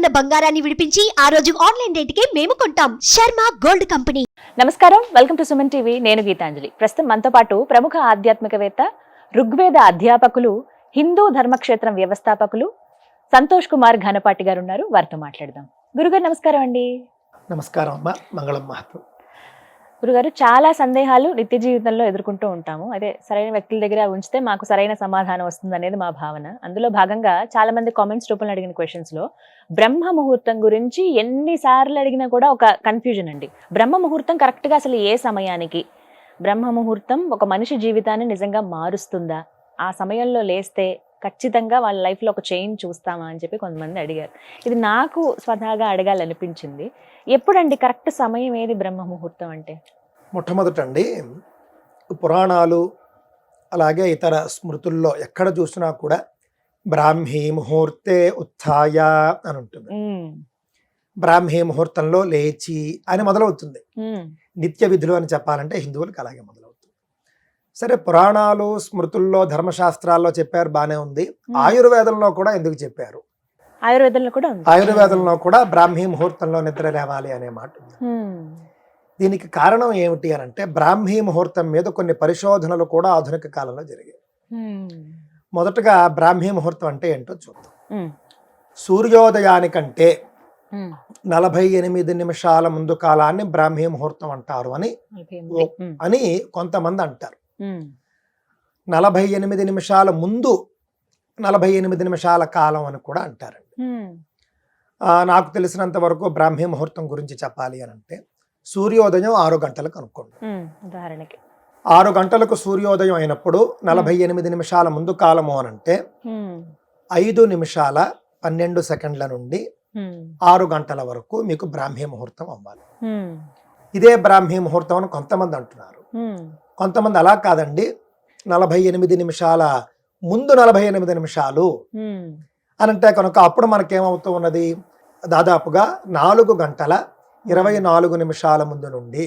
ఉన్న బంగారాన్ని విడిపించి ఆ రోజు ఆన్లైన్ రేటుకే మేము కొంటాం. Sharma gold company. నమస్కారం, వెల్కమ్ టు సుమన్ టీవీ. నేను గీతాంజలి. ప్రస్తుతం మనతో పాటు ప్రముఖ ఆధ్యాత్మికవేత్త, ఋగ్వేద అధ్యాపకులు, హిందూ ధర్మక్షేత్రం వ్యవస్థాపకులు సంతోష్ కుమార్ ఘనపాటి గారు ఉన్నారు. వారితో మాట్లాడదాం. గురుగారు నమస్కారం అండి. నమస్కారం అమ్మా, మంగళం మహత్వం. గురుగారు, చాలా సందేహాలు నిత్య జీవితంలో ఎదుర్కొంటూ ఉంటాము. అదే సరైన వ్యక్తుల దగ్గర ఉంచితే మాకు సరైన సమాధానం వస్తుంది అనేది మా భావన. అందులో భాగంగా చాలా మంది కామెంట్స్ రూపంలో అడిగిన క్వశ్చన్స్ లో బ్రహ్మ ముహూర్తం గురించి ఎన్నిసార్లు అడిగినా కూడా ఒక కన్ఫ్యూజన్ అండి. బ్రహ్మ ముహూర్తం కరెక్ట్ గా అసలు ఏ సమయానికి? బ్రహ్మ ముహూర్తం ఒక మనిషి జీవితాన్ని నిజంగా మారుస్తుందా? ఆ సమయంలో లేస్తే ఖచ్చితంగా వాళ్ళ లైఫ్ లో ఒక చేంజ్ చూస్తామా అని చెప్పి కొంతమంది అడిగారు. ఇది నాకు స్వతహాగా అడగాలనిపించింది. ఎప్పుడండి కరెక్ట్ సమయం ఏది బ్రహ్మ ముహూర్తం అంటే? మొట్టమొదటండి, పురాణాలు అలాగే ఇతర స్మృతుల్లో ఎక్కడ చూసినా కూడా బ్రాహ్మీ ముహూర్తే ఉత్థాయ అని ఉంటుంది. బ్రాహ్మీ ముహూర్తంలో లేచి అని మొదలవుతుంది. నిత్య విధులు అని చెప్పాలంటే హిందువులకు అలాగే మొదలవుతుంది. సరే, పురాణాలు స్మృతుల్లో ధర్మశాస్త్రాల్లో చెప్పారు, బానే ఉంది. ఆయుర్వేదంలో కూడా ఎందుకు చెప్పారు? ఆయుర్వేదంలో కూడా బ్రాహ్మీ ముహూర్తంలో నిద్ర లేవాలి అనే మాట ఉంది. దీనికి కారణం ఏమిటి అని అంటే, బ్రాహ్మీ ముహూర్తం మీద కొన్ని పరిశోధనలు కూడా ఆధునిక కాలంలో జరిగాయి. మొదటగా బ్రాహ్మీ ముహూర్తం అంటే ఏంటో చూద్దాం. సూర్యోదయానికంటే 48 నిమిషాల ముందు కాలాన్ని బ్రాహ్మీ ముహూర్తం అంటారు అని కొంతమంది అంటారు. 48 నిమిషాల ముందు 48 నిమిషాల కాలం అని కూడా అంటారండి. నాకు తెలిసినంత వరకు బ్రాహ్మీ ముహూర్తం గురించి చెప్పాలి అని అంటే, సూర్యోదయం 6 గంటలకు అనుకోండి. ఉదాహరణకి 6 గంటలకు సూర్యోదయం అయినప్పుడు 48 నిమిషాల ముందు కాలము అని అంటే 5 నిమిషాల 12 సెకండ్ల నుండి 6 గంటల వరకు మీకు బ్రాహ్మీ ముహూర్తం అవ్వాలి. ఇదే బ్రాహ్మీ ముహూర్తం అని కొంతమంది అంటున్నారు. కొంతమంది అలా కాదండి, 48 నిమిషాల ముందు 48 నిమిషాలు అని అంటే కనుక అప్పుడు మనకేమవుతూ ఉన్నది, దాదాపుగా 4 గంటల 24 నిమిషాల ముందు నుండి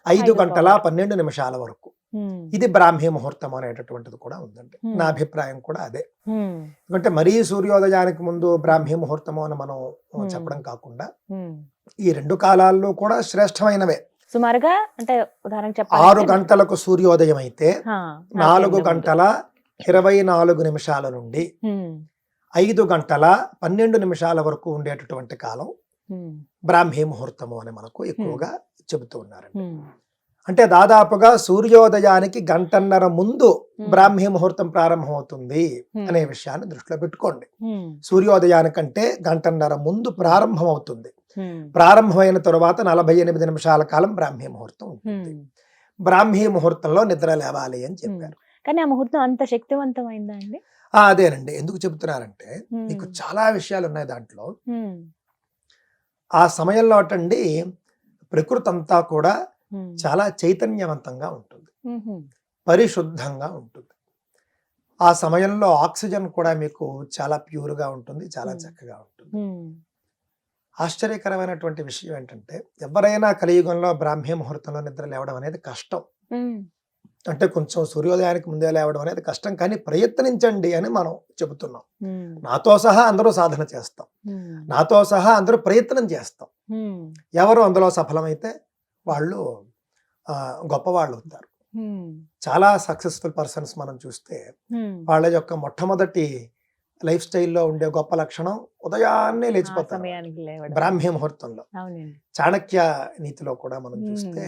5 గంటల 12 నిమిషాల వరకు ఇది బ్రాహ్మీ ముహూర్తం అనేటటువంటిది కూడా ఉందండి. నా అభిప్రాయం కూడా అదే. ఎందుకంటే మరీ సూర్యోదయానికి ముందు బ్రాహ్మీ ముహూర్తము అని మనం చెప్పడం కాకుండా ఈ 2 కాలాల్లో కూడా శ్రేష్టమైనవే. సుమారుగా అంటే ఉదాహరణ 6 గంటలకు సూర్యోదయం అయితే 4 గంటల 24 నిమిషాల నుండి 5 గంటల 12 నిమిషాల వరకు ఉండేటటువంటి కాలం బ్రాహ్మీ ముహూర్తము అని మనకు ఎక్కువగా చెబుతూ ఉన్నారండి. అంటే దాదాపుగా సూర్యోదయానికి 1.5 గంటల ముందు బ్రాహ్మీ ముహూర్తం ప్రారంభమవుతుంది అనే విషయాన్ని దృష్టిలో పెట్టుకోండి. సూర్యోదయానికంటే 1.5 గంటల ముందు ప్రారంభం అవుతుంది. ప్రారంభమైన తరువాత 48 నిమిషాల కాలం బ్రాహ్మీ ముహూర్తం ఉంటుంది. బ్రాహ్మీ ముహూర్తంలో నిద్ర లేవాలి అని చెప్పారు. కానీ ఆ ముహూర్తం అంత శక్తివంతమైందా అండి? అదేనండి. ఎందుకు చెబుతున్నారంటే, మీకు చాలా విషయాలు ఉన్నాయి దాంట్లో. ఆ సమయంలో అటండి ప్రకృతి అంతా కూడా చాలా చైతన్యవంతంగా ఉంటుంది, పరిశుద్ధంగా ఉంటుంది. ఆ సమయంలో ఆక్సిజన్ కూడా మీకు చాలా ప్యూర్గా ఉంటుంది, చాలా చక్కగా ఉంటుంది. ఆశ్చర్యకరమైనటువంటి విషయం ఏంటంటే, ఎవరైనా కలియుగంలో బ్రాహ్మీ ముహూర్తంలో నిద్ర లేవడం అనేది కష్టం. అంటే కొంచెం సూర్యోదయానికి ముందే లేవడం అనేది కష్టం, కానీ ప్రయత్నించండి అని మనం చెబుతున్నాం. నాతో సహా అందరూ సాధన చేస్తాం, నాతో సహా అందరూ ప్రయత్నం చేస్తాం. ఎవరు అందులో సఫలమైతే వాళ్ళు గొప్పవాళ్ళు అవుతారు. చాలా సక్సెస్ఫుల్ పర్సన్స్ మనం చూస్తే వాళ్ళ యొక్క మొట్టమొదటి లైఫ్ స్టైల్లో ఉండే గొప్ప లక్షణం ఉదయాన్నే లేచిపోతారు బ్రాహ్మీ ముహూర్తంలో. చాణక్య నీతిలో కూడా మనం చూస్తే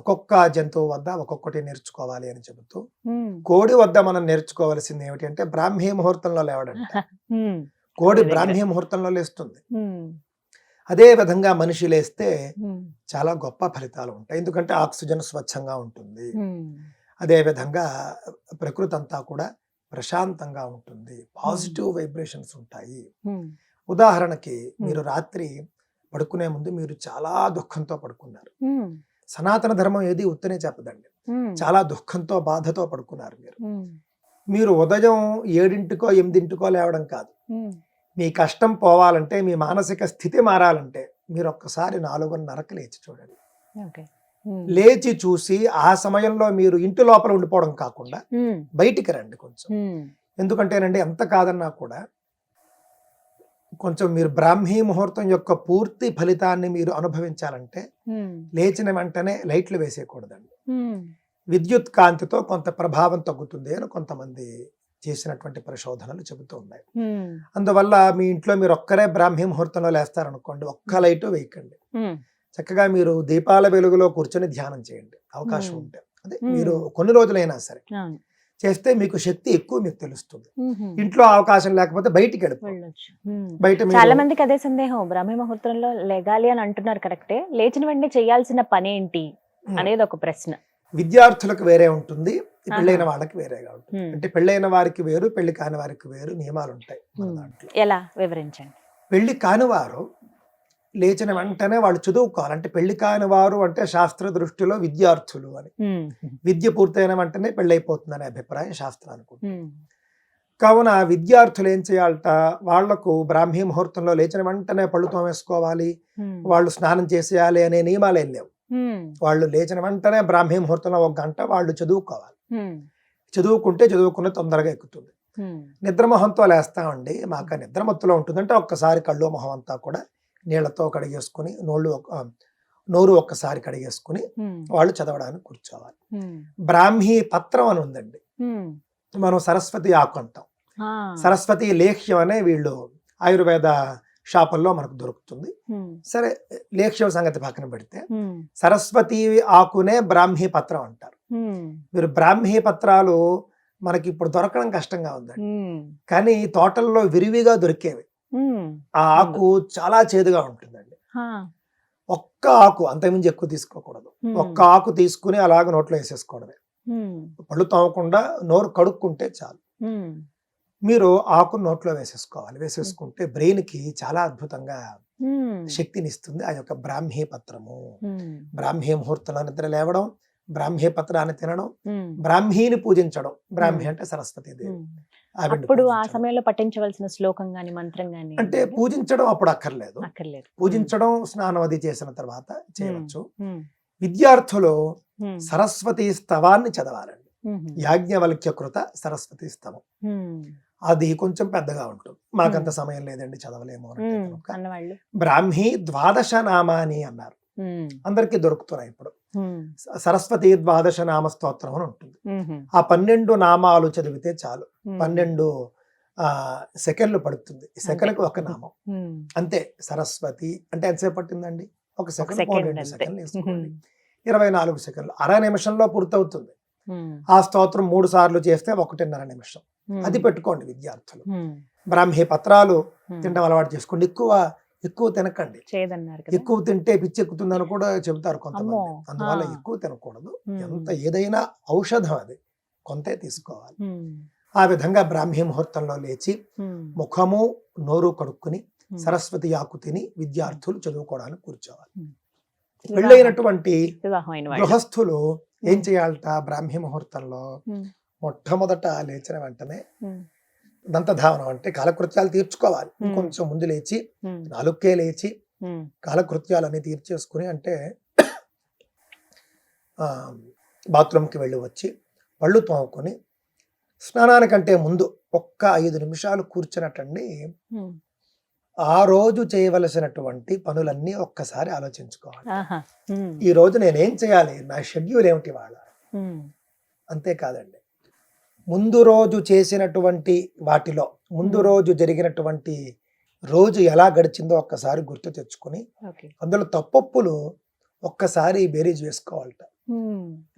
ఒక్కొక్క జంతువు వద్ద ఒక్కొక్కటి నేర్చుకోవాలి అని చెబుతూ, కోడి వద్ద మనం నేర్చుకోవాల్సింది ఏమిటి అంటే బ్రాహ్మీ ముహూర్తంలో లేవడంట. కోడి బ్రాహ్మీ ముహూర్తంలో లేస్తుంది. అదే విధంగా మనిషి లేస్తే చాలా గొప్ప ఫలితాలు ఉంటాయి. ఎందుకంటే ఆక్సిజన్ స్వచ్ఛంగా ఉంటుంది. అదే విధంగా ప్రకృతి అంతా కూడా ప్రశాంతంగా ఉంటుంది, పాజిటివ్ వైబ్రేషన్స్ ఉంటాయి. ఉదాహరణకి మీరు రాత్రి పడుకునే ముందు మీరు చాలా దుఃఖంతో పడుకున్నారు. సనాతన ధర్మం ఏది ఉత్తనే చెప్పదండి. చాలా దుఃఖంతో బాధతో పడుకున్నారు మీరు ఉదయం 7 8 లేవడం కాదు. మీ కష్టం పోవాలంటే, మీ మానసిక స్థితి మారాలంటే మీరు ఒక్కసారి 4:30కి లేచి చూడండి. లేచి చూసి ఆ సమయంలో మీరు ఇంటి లోపల ఉండిపోవడం కాకుండా బయటికి రండి కొంచెం. ఎందుకంటేనండి ఎంత కాదన్నా కూడా కొంచెం మీరు బ్రాహ్మీ ముహూర్తం యొక్క పూర్తి ఫలితాన్ని మీరు అనుభవించాలంటే లేచిన వెంటనే లైట్లు వేసేయకూడదండి. విద్యుత్ కాంతితో కొంత ప్రభావం తగ్గుతుంది అని కొంతమంది చేసినటువంటి పరిశోధనలు చెబుతూ ఉన్నాయి. అందువల్ల మీ ఇంట్లో మీరు ఒక్కరే బ్రాహ్మీ ముహూర్తంలో లేస్తారనుకోండి, ఒక్క లైటు వేయకండి. చక్కగా మీరు దీపాల వెలుగులో కూర్చొని ధ్యానం చేయండి అవకాశం ఉంటే. అదే మీరు కొన్ని రోజులైనా సరే చేస్తే మీకు శక్తి ఎక్కువ మీకు తెలుస్తుంది. ఇంట్లో అవకాశం లేకపోతే బయటికి వెళ్ళిపోవచ్చు. బయట చాలా మందికి అదే సందేహం, బ్రాహ్మీ ముహూర్తంలో లెగాలి అని అంటున్నారు కరెక్టే, లేచిన వెంటనే చేయాల్సిన పని ఏంటి అనేది ఒక ప్రశ్న. విద్యార్థులకు వేరే ఉంటుంది, పెళ్ళైన వాళ్ళకి వేరేగా ఉంటుంది. అంటే పెళ్ళైన వారికి వేరు, పెళ్లి కాని వారికి వేరు నియమాలు ఉంటాయి మన దాంట్లో. ఎలా వివరించండి. పెళ్లి కాని వారు లేచిన వెంటనే వాళ్ళు చదువుకోవాలి. అంటే పెళ్లి కాని వారు అంటే శాస్త్ర దృష్టిలో విద్యార్థులు అని. విద్య పూర్తయిన వెంటనే పెళ్ళైపోతుందనే అభిప్రాయం శాస్త్రానికి. కావున విద్యార్థులు ఏం చేయాలట, వాళ్లకు బ్రాహ్మీ ముహూర్తంలో లేచిన వెంటనే పళ్ళు తోమేసుకోవాలి, వాళ్ళు స్నానం చేసేయాలి అనే నియమాలు ఏం లేవు. వాళ్ళు లేచిన వెంటనే బ్రాహ్మీ ముహూర్తంలో 1 గంట వాళ్ళు చదువుకోవాలి. చదువుకుంటే చదువుకున్న తొందరగా ఎక్కుతుంది. నిద్రమొహంతో లేస్తామండి, మాకు నిద్రమత్తులో ఉంటుందంటే ఒక్కసారి కళ్ళు మొహం అంతా కూడా నీళ్లతో కడిగేసుకుని నోరు ఒక్కసారి కడిగేసుకుని వాళ్ళు చదవడానికి కూర్చోవాలి. బ్రాహ్మీ పత్రం అని ఉందండి, మనం సరస్వతి ఆకు అంటాం. సరస్వతి లేహ్యం అనే వీళ్ళు ఆయుర్వేద షాపుల్లో మనకు దొరుకుతుంది. సరే, లేహ్యం సంగతి పక్కన పెడితే సరస్వతి ఆకునే బ్రాహ్మీ పత్రం అంటారు. మీరు బ్రాహ్మీ పత్రాలు మనకి ఇప్పుడు దొరకడం కష్టంగా ఉందండి, కానీ తోటల్లో విరివిగా దొరికేవి. ఆ ఆకు చాలా చేదుగా ఉంటుందండి. ఒక్క ఆకు, అంతకుమించి ఎక్కువ తీసుకోకూడదు. ఒక్క ఆకు తీసుకుని అలాగ నోట్లో వేసేసుకోవడమే, పళ్ళు తోమకుండా నోరు కడుక్కుంటే చాలు. మీరు ఆకు నోట్లో వేసేసుకోవాలి. వేసేసుకుంటే బ్రెయిన్ కి చాలా అద్భుతంగా శక్తిని ఇస్తుంది ఆ యొక్క బ్రాహ్మీ పత్రము. బ్రాహ్మీ ముహూర్తంలో నిద్ర లేవడం, బ్రాహ్మీ పత్రాన్ని తినడం, బ్రాహ్మీని పూజించడం. బ్రాహ్మీ అంటే సరస్వతీదేవి. అప్పుడు ఆ సమయంలో పఠించవలసిన శ్లోకం గాని మంత్రం గాని అంటే పూజించడం అప్పుడు అక్కర్లేదు. పూజించడం స్నానం అది చేసిన తర్వాత చేయవచ్చు. విద్యార్థులు సరస్వతీ స్తవాన్ని చదవాలండి. యాజ్ఞవల్క్య కృత సరస్వతీ స్తవం. అది కొంచెం పెద్దగా ఉంటుంది, మాకంత సమయం లేదండి చదవలేము అంటే బ్రాహ్మీ 12 నామాని అన్నారు. అందరికీ దొరుకుతున్నాయి ఇప్పుడు. సరస్వతి 12 నామ స్తోత్రం అని ఉంటుంది. ఆ 12 నామాలు చదివితే చాలు. 12 సెకండ్లు పడుతుంది. సెకండ్కి ఒక నామం అంతే. సరస్వతి అంటే ఎంతసేపు పట్టిందండి? 1 సెకండ్, 2 సెకండ్లు వేసుకోండి. 24 సెకండ్లు, అర నిమిషంలో పూర్తవుతుంది. ఆ స్తోత్రం 3 సార్లు చేస్తే 1.5 నిమిషం. అది పెట్టుకోండి విద్యార్థులు. బ్రాహ్మీ పత్రాలు తినడం అలవాటు చేసుకోండి. ఎక్కువ తినకండి. ఎక్కువ తింటే పిచ్చి ఎక్కుతుందని కూడా చెబుతారు కొంతమంది. అందువల్ల ఎక్కువ తినకూడదు. ఎంత ఏదైనా ఔషధం అది, కొంతే తీసుకోవాలి. ఆ విధంగా బ్రాహ్మీ ముహూర్తంలో లేచి ముఖము నోరు కడుక్కుని సరస్వతి ఆకు తిని విద్యార్థులు చదువుకోవడానికి కూర్చోవాలి. పెళ్ళైనటువంటి గృహస్థులు ఏం చేయాలట, బ్రాహ్మీ ముహూర్తంలో మొట్టమొదట లేచిన వెంటనే దంతధావనం అంటే కాలకృత్యాలు తీర్చుకోవాలి. కొంచెం ముందు లేచి 4కే లేచి కాలకృత్యాలన్నీ తీర్చేసుకుని, అంటే బాత్రూమ్కి వెళ్ళి వచ్చి పళ్ళు తోముకొని స్నానానికంటే ముందు 5 నిమిషాలు కూర్చున్నట్టండి ఆ రోజు చేయవలసినటువంటి పనులన్నీ ఒక్కసారి ఆలోచించుకోవాలి. ఈ రోజు నేనేం చేయాలి, నా షెడ్యూల్ ఏమిటి వాళ్ళ, అంతేకాదండి ముందు రోజు చేసినటువంటి వాటిలో ముందు రోజు జరిగినటువంటి రోజు ఎలా గడిచిందో ఒక్కసారి గుర్తు తెచ్చుకుని అందులో తప్పొప్పులు ఒక్కసారి బేరీజ్ వేసుకోవాలట.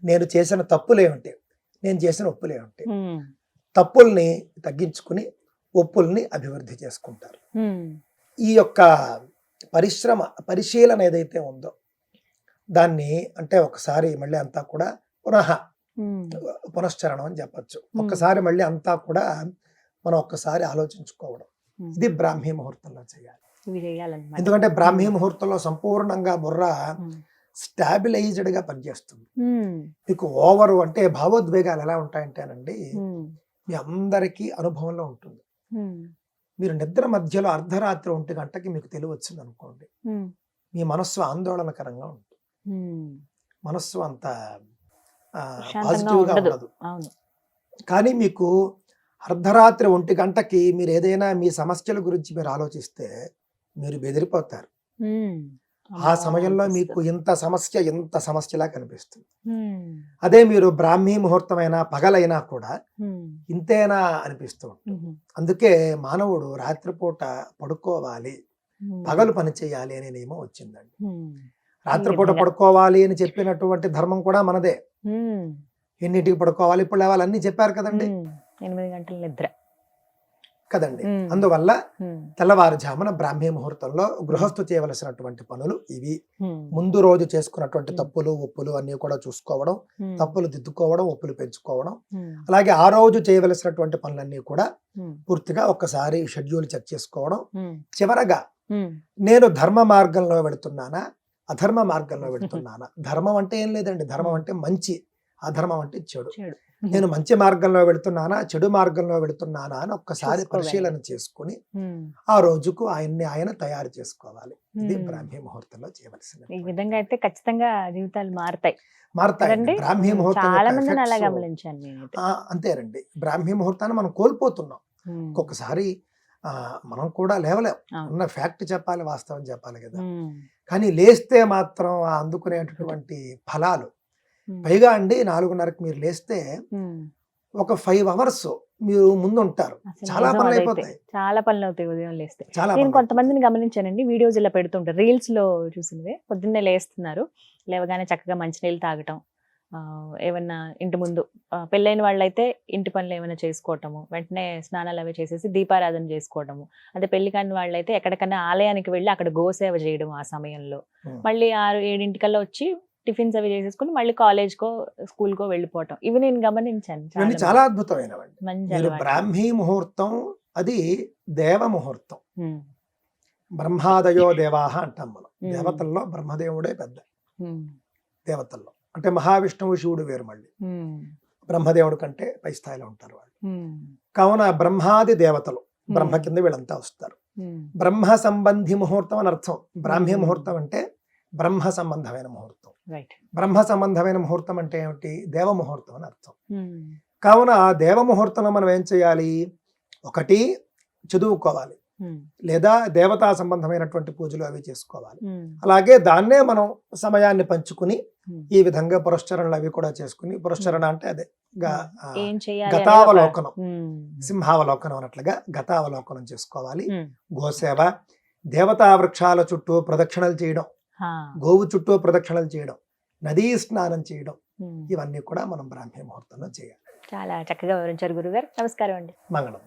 నేను చేసిన తప్పులేమిటి, నేను చేసిన ఒప్పులేమిటి, తప్పుల్ని తగ్గించుకుని ఒప్పుల్ని అభివృద్ధి చేసుకుంటారు. ఈ యొక్క పరిశీలన ఏదైతే ఉందో దాన్ని అంటే ఒకసారి మళ్ళీ అంతా కూడా పునశ్చరణం అని చెప్పచ్చు. ఒక్కసారి మళ్ళీ అంతా కూడా మనం ఒక్కసారి ఆలోచించుకోవడం, ఇది బ్రాహ్మీ ముహూర్తంలో చేయాలి. ఎందుకంటే బ్రాహ్మీ ముహూర్తంలో సంపూర్ణంగా బుర్ర స్టాబిలైజ్డ్ గా పనిచేస్తుంది. మీకు ఓవరు అంటే భావోద్వేగాలు ఎలా ఉంటాయంటేనండి, మీ అందరికీ అనుభవంలో ఉంటుంది. మీరు నిద్ర మధ్యలో అర్ధరాత్రి 1 గంటకి మీకు తెలివి వచ్చింది అనుకోండి, మీ మనస్సు ఆందోళనకరంగా ఉంటుంది. మనస్సు అంత పాజిటివ్గా ఉండదు. కానీ మీకు అర్ధరాత్రి 1 గంటకి మీరు ఏదైనా మీ సమస్యల గురించి మీరు ఆలోచిస్తే మీరు బెదిరిపోతారు. ఆ సమయంలో మీకు ఇంత సమస్యలా కనిపిస్తుంది. అదే మీరు బ్రాహ్మీ ముహూర్తమైనా పగలైనా కూడా ఇంతేనా అనిపిస్తూ ఉంటుంది. అందుకే మానవుడు రాత్రిపూట పడుకోవాలి, పగలు పని చేయాలి అనే నియమం వచ్చిందండి. రాత్రిపూట పడుకోవాలి అని చెప్పినటువంటి ధర్మం కూడా మనదే. ఎన్నింటికి పడుకోవాలి, ఇప్పుడు లేవాలి అన్ని చెప్పారు కదండి. 8 గంటల నిద్ర కదండి. అందువల్ల తెల్లవారుజామున బ్రాహ్మీ ముహూర్తంలో గృహస్థు చేయవలసినటువంటి పనులు ఇవి. ముందు రోజు చేసుకున్నటువంటి తప్పులు ఒప్పులు అన్ని కూడా చూసుకోవడం, తప్పులు దిద్దుకోవడం, ఒప్పులు పెంచుకోవడం. అలాగే ఆ రోజు చేయవలసినటువంటి పనులన్నీ కూడా పూర్తిగా ఒక్కసారి షెడ్యూల్ చెక్ చేసుకోవడం. చివరగా నేను ధర్మ మార్గంలో వెళుతున్నానా, అధర్మ మార్గంలో వెళుతున్నానా? ధర్మం అంటే ఏం లేదండి, ధర్మం అంటే మంచి, అధర్మం అంటే చెడు. నేను మంచి మార్గంలో వెళుతున్నానా, చెడు మార్గంలో వెళుతున్నానా అని ఒక్కసారి పరిశీలన చేసుకుని ఆ రోజుకు ఆయన తయారు చేసుకోవాలి. ఇది బ్రాహ్మీ ముహూర్తంలో చేయవలసిన. ఈ విధంగా అయితే ఖచ్చితంగా జీవితాలు మారుతాయి. బ్రాహ్మీ ముహూర్తం చాలా మందిని అలా గమనించాను నేను. అంతేనండి. బ్రాహ్మీ ముహూర్తాన్ని మనం కోల్పోతున్నాం. ఒక్కొక్కసారి మనం కూడా లేవలేం. ఉన్న ఫ్యాక్ట్ చెప్పాలి, వాస్తవం చెప్పాలి కదా. కానీ లేస్తే మాత్రం అందుకునేటటువంటి ఫలాలు, పైగా అండి 4:30కి మీరు లేస్తే ఒక 5 hours మీరు ముందు ఉంటారు. చాలా పనులు అయిపోతాయి. చాలా పనులు అవుతాయి ఉదయం లేస్తే. చాలా నేను కొంతమందిని గమనించానండి, వీడియోస్ ఇలా పెడుతుంటారు, రీల్స్ లో చూసినవే. పొద్దున్నే లేస్తున్నారు, లేవగానే చక్కగా మంచినీళ్ళు తాగటం, ఏమన్నా ఇంటి ముందు పెళ్ళైన వాళ్ళైతే ఇంటి పనులు ఏమైనా చేసుకోవటము, వెంటనే స్నానాలు అవి చేసేసి దీపారాధన చేసుకోవటము. అదే పెళ్లి కాని వాళ్ళైతే ఎక్కడికన్నా ఆలయానికి వెళ్ళి అక్కడ గోసేవ చేయడం ఆ సమయంలో. మళ్ళీ 6-7 వచ్చి టిఫిన్స్ అవి చేసేసుకుని మళ్ళీ కాలేజ్కో స్కూల్కో వెళ్ళిపోవటం. ఇవి నేను గమనించాను. చాలా అద్భుతమైనవి. బ్రాహ్మీ ముహూర్తం అది దేవ ముహూర్తం. బ్రహ్మాదయో దేవాహ అంటాం మనం. దేవతల్లో బ్రహ్మదేవుడే పెద్ద. దేవతల్లో అంటే మహావిష్ణువు, శివుడు వేరు. మళ్ళీ బ్రహ్మదేవుడు కంటే పై స్థాయిలో ఉంటారు వాళ్ళు. కావున బ్రహ్మాది దేవతలు, బ్రహ్మ కింద వీళ్ళంతా వస్తారు. బ్రహ్మ సంబంధి ముహూర్తం అని అర్థం. బ్రాహ్మీ ముహూర్తం అంటే బ్రహ్మ సంబంధమైన ముహూర్తం. బ్రహ్మ సంబంధమైన ముహూర్తం అంటే ఏమిటి? దేవ ముహూర్తం అని అర్థం. కావున దేవ ముహూర్తంలో మనం ఏం చేయాలి? ఒకటి చదువుకోవాలి, లేదా దేవతా సంబంధమైనటువంటి పూజలు అవి చేసుకోవాలి. అలాగే దాన్నే మనం సమయాన్ని పంచుకుని ఈ విధంగా పురస్చరణలు అవి కూడా చేసుకుని, పురస్చరణ అంటే అదే గతావలోకనం, సింహావలోకనం అన్నట్లుగా గతావలోకనం చేసుకోవాలి. గోసేవ, దేవతా వృక్షాల చుట్టూ ప్రదక్షిణలు చేయడం, గోవు చుట్టూ ప్రదక్షిణలు చేయడం, నదీ స్నానం చేయడం, ఇవన్నీ కూడా మనం బ్రాహ్మీ ముహూర్తంలో చేయాలి. చాలా చక్కగా వివరించారు గురుగారు. నమస్కారం అండి. మంగళం.